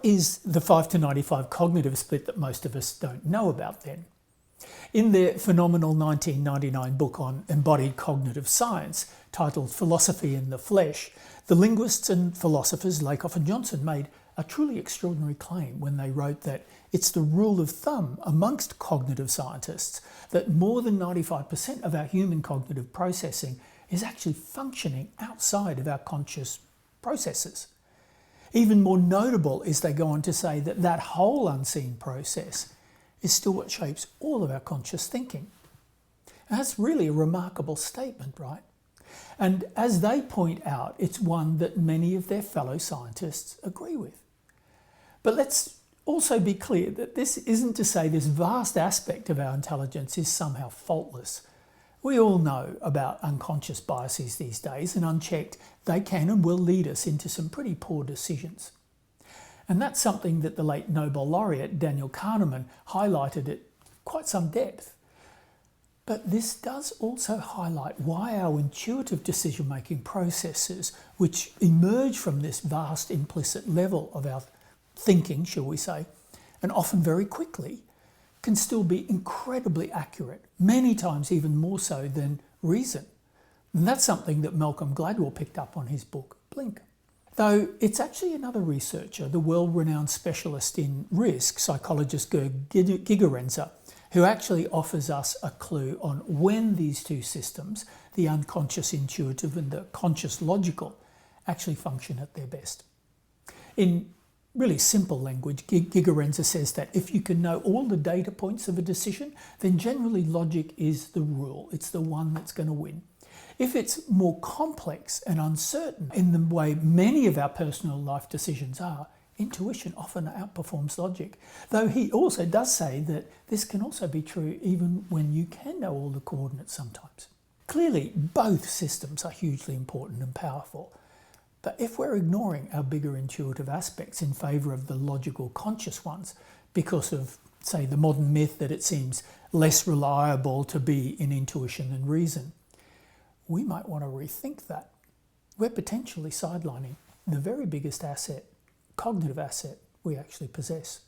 is the 5 to 95 cognitive split that most of us don't know about then? In their phenomenal 1999 book on embodied cognitive science, titled Philosophy in the Flesh, the linguists and philosophers Lakoff and Johnson made a truly extraordinary claim when they wrote that it's the rule of thumb amongst cognitive scientists that more than 95% of our human cognitive processing is actually functioning outside of our conscious processes. Even more notable is they go on to say that that whole unseen process is still what shapes all of our conscious thinking. And that's really a remarkable statement, right? And as they point out, it's one that many of their fellow scientists agree with. But let's also be clear that this isn't to say this vast aspect of our intelligence is somehow faultless. We all know about unconscious biases these days, and unchecked, they can and will lead us into some pretty poor decisions. And that's something that the late Nobel laureate Daniel Kahneman highlighted at quite some depth. But this does also highlight why our intuitive decision-making processes, which emerge from this vast implicit level of our thinking, shall we say, and often very quickly, can still be incredibly accurate, many times even more so than reason. And that's something that Malcolm Gladwell picked up on his book, Blink. Though it's actually another researcher, the world-renowned specialist in risk, psychologist Gerd Gigerenzer, who actually offers us a clue on when these two systems, the unconscious intuitive and the conscious logical, actually function at their best. In really simple language, Gigerenzer says that if you can know all the data points of a decision, then generally logic is the rule. It's the one that's going to win. If it's more complex and uncertain in the way many of our personal life decisions are, intuition often outperforms logic. Though he also does say that this can also be true even when you can know all the coordinates sometimes. Clearly, both systems are hugely important and powerful. But if we're ignoring our bigger intuitive aspects in favour of the logical conscious ones because of, say, the modern myth that it seems less reliable to be in intuition than reason, we might want to rethink that. We're potentially sidelining the very biggest asset, cognitive asset, we actually possess.